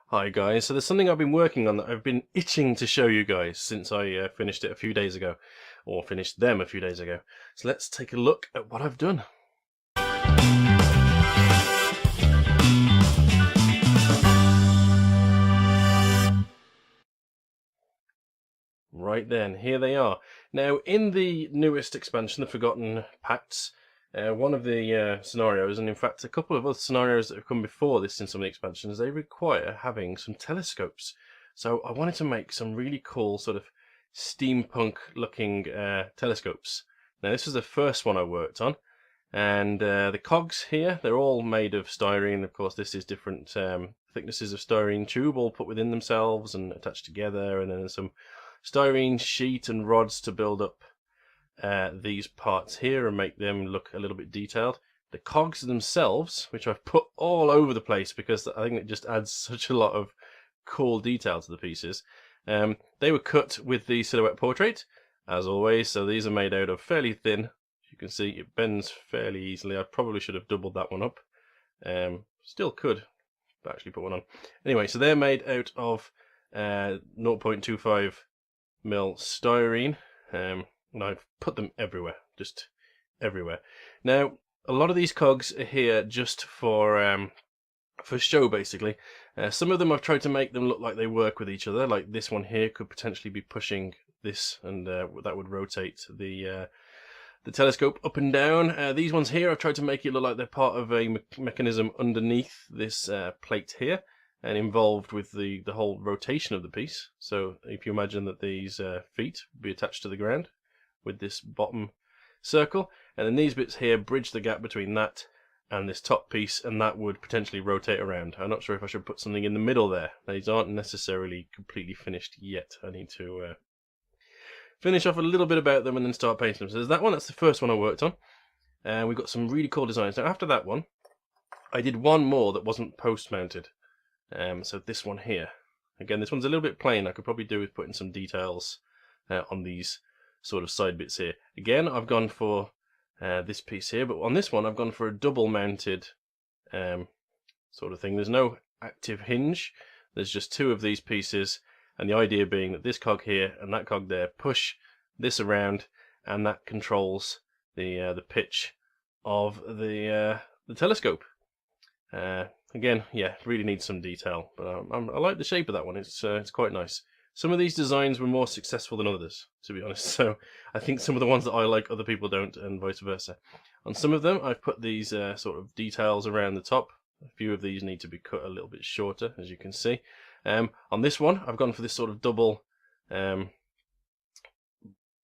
Hi guys, so there's something I've been working on that I've been itching to show you guys since I finished it a few days ago, or finished them a few days ago. So let's take a look at what I've done. Right then, here they are. Now, in the newest expansion, the Forgotten Pacts, one of the scenarios, and in fact a couple of other scenarios that have come before this in some of the expansions, they require having some telescopes. So I wanted to make some really cool sort of steampunk looking telescopes. Now this was the first one I worked on, and the cogs here, they're all made of styrene. Of course, this is different thicknesses of styrene tube all put within themselves and attached together, and then there's some styrene sheet and rods to build up these parts here and make them look a little bit detailed. The cogs themselves, which I've put all over the place because I think it just adds such a lot of cool detail to the pieces, they were cut with the silhouette portrait, as always. So these are made out of fairly thin. As you can see, it bends fairly easily. I probably should have doubled that one up. Still could actually put one on. Anyway, so they're made out of 0.25 mil styrene, and I've put them everywhere, just everywhere. Now, a lot of these cogs are here just for show, basically. Some of them I've tried to make them look like they work with each other, like this one here could potentially be pushing this, and that would rotate the telescope up and down. These ones here I've tried to make it look like they're part of a mechanism underneath this plate here, and involved with the whole rotation of the piece. So if you imagine that these feet would be attached to the ground with this bottom circle, and then these bits here bridge the gap between that and this top piece, and that would potentially rotate around. I'm not sure if I should put something in the middle there. These aren't necessarily completely finished yet. I need to finish off a little bit about them and then start painting them. So there's that one, that's the first one I worked on. And we've got some really cool designs. Now after that one, I did one more that wasn't post-mounted. So this one here, again, this one's a little bit plain. I could probably do with putting some details on these sort of side bits here. Again, I've gone for this piece here, but on this one I've gone for a double mounted sort of thing. There's no active hinge, there's just two of these pieces, and the idea being that this cog here and that cog there push this around, and that controls the pitch of the telescope. Again, yeah, really needs some detail, but I like the shape of that one. It's quite nice. Some of these designs were more successful than others, to be honest. So I think some of the ones that I like, other people don't, and vice versa. On some of them, I've put these sort of details around the top. A few of these need to be cut a little bit shorter, as you can see. On this one, I've gone for this sort of double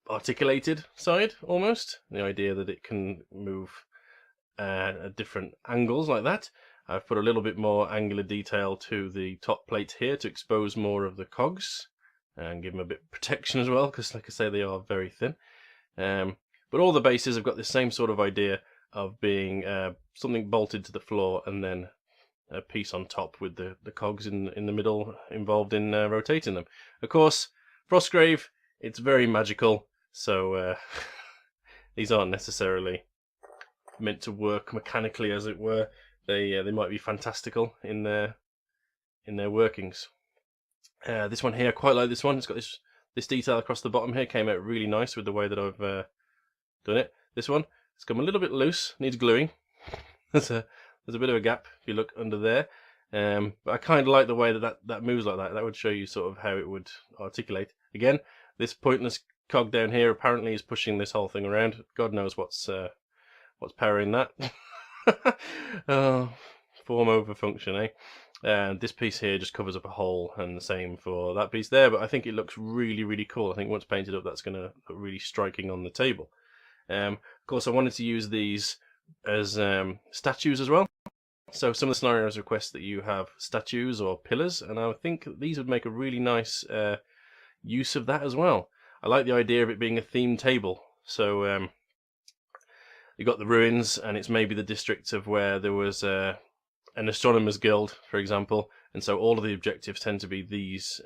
articulated side, almost. The idea that it can move at different angles like that. I've put a little bit more angular detail to the top plate here to expose more of the cogs and give them a bit of protection as well, because like I say, they are very thin. But all the bases have got the same sort of idea of being something bolted to the floor and then a piece on top with the cogs in the middle involved in rotating them. Of course, Frostgrave, it's very magical, so these aren't necessarily meant to work mechanically, as it were. They might be fantastical in their workings. This one here, I quite like this one. It's got this detail across the bottom here. Came out really nice with the way that I've done it. This one, it's come a little bit loose. Needs gluing. there's a bit of a gap if you look under there. But I kind of like the way that moves like that. That would show you sort of how it would articulate. Again, this pointless cog down here apparently is pushing this whole thing around. God knows what's powering that. Form over function, eh? And this piece here just covers up a hole, and the same for that piece there, but I think it looks really, really cool. I think once painted up, that's going to look really striking on the table. Of course, I wanted to use these as statues as well. So some of the scenarios request that you have statues or pillars, and I think these would make a really nice use of that as well. I like the idea of it being a themed table. So you've got the ruins, and it's maybe the district of where there was an astronomers guild, for example, and so all of the objectives tend to be these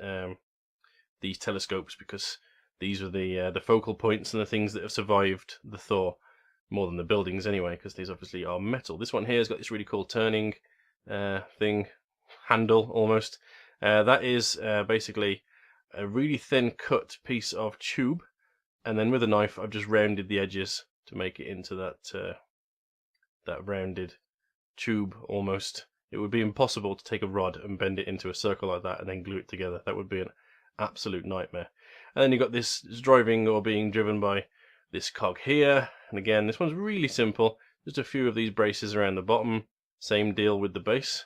telescopes, because these are the focal points and the things that have survived the thaw, more than the buildings anyway, because these obviously are metal. This one here has got this really cool turning thing, handle almost, That is basically a really thin cut piece of tube, and then with a knife I've just rounded the edges to make it into that rounded tube almost. It would be impossible to take a rod and bend it into a circle like that and then glue it together. That would be an absolute nightmare. And then you've got this driving or being driven by this cog here. And again, this one's really simple. Just a few of these braces around the bottom. Same deal with the base.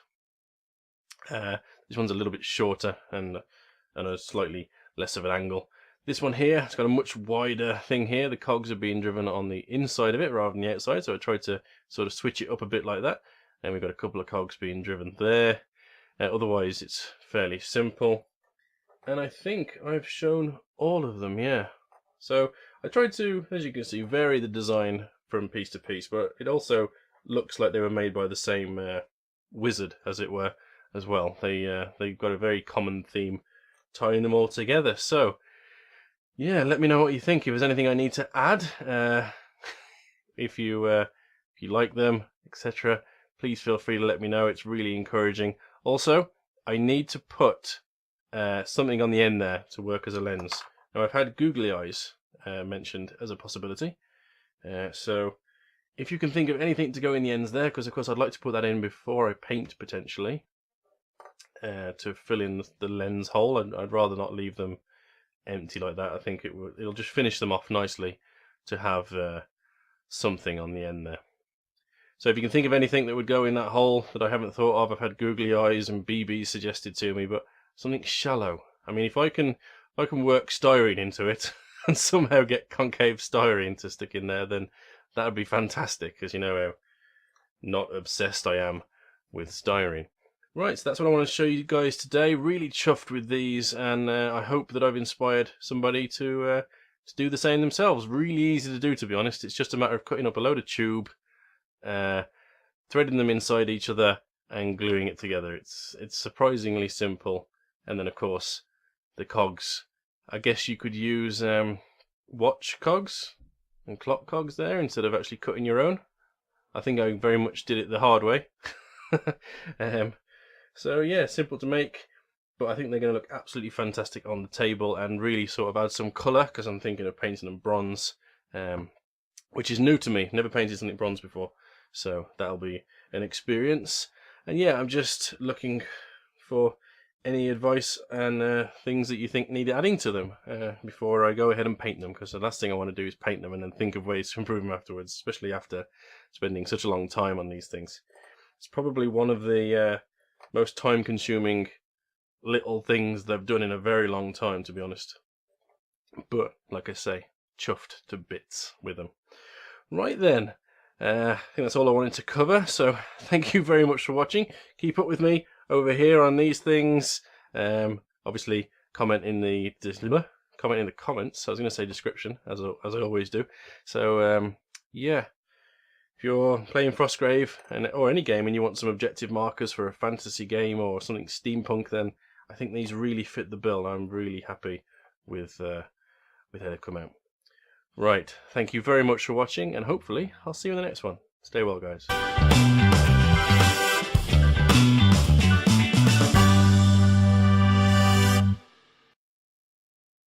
This one's a little bit shorter and a slightly less of an angle. This one here, it's got a much wider thing here. The cogs are being driven on the inside of it rather than the outside, so I tried to sort of switch it up a bit like that. And we've got a couple of cogs being driven there. Otherwise, it's fairly simple. And I think I've shown all of them, yeah. So I tried to, as you can see, vary the design from piece to piece, but it also looks like they were made by the same wizard, as it were, as well. They've got a very common theme tying them all together. So yeah, let me know what you think. If there's anything I need to add, if you like them, etc., please feel free to let me know. It's really encouraging. Also, I need to put something on the end there to work as a lens. Now, I've had googly eyes mentioned as a possibility. So if you can think of anything to go in the ends there, because of course I'd like to put that in before I paint potentially, to fill in the lens hole. I'd rather not leave them empty like that. I think it'll just finish them off nicely to have something on the end there. So if you can think of anything that would go in that hole that I haven't thought of, I've had googly eyes and BBs suggested to me, but something shallow. I mean, if I can work styrene into it and somehow get concave styrene to stick in there, then that would be fantastic, because you know how not obsessed I am with styrene. Right, so that's what I want to show you guys today. Really chuffed with these, and I hope that I've inspired somebody to do the same themselves. Really easy to do, to be honest. It's just a matter of cutting up a load of tube, threading them inside each other, and gluing it together. It's surprisingly simple. And then, of course, the cogs. I guess you could use watch cogs and clock cogs there instead of actually cutting your own. I think I very much did it the hard way. So yeah, simple to make, but I think they're going to look absolutely fantastic on the table and really sort of add some colour, because I'm thinking of painting them bronze, which is new to me. Never painted something bronze before, so that'll be an experience. And yeah, I'm just looking for any advice and things that you think need adding to them before I go ahead and paint them, because the last thing I want to do is paint them and then think of ways to improve them afterwards, especially after spending such a long time on these things. It's probably one of the most time-consuming little things they've done in a very long time, to be honest. But, like I say, chuffed to bits with them. Right then, I think that's all I wanted to cover, so thank you very much for watching. Keep up with me over here on these things. Obviously, comment in the comments. I was going to say description, as I always do. So, yeah. If you're playing Frostgrave or any game and you want some objective markers for a fantasy game or something steampunk, then I think these really fit the bill. I'm really happy with how they've come out. Right, thank you very much for watching, and hopefully I'll see you in the next one. Stay well, guys.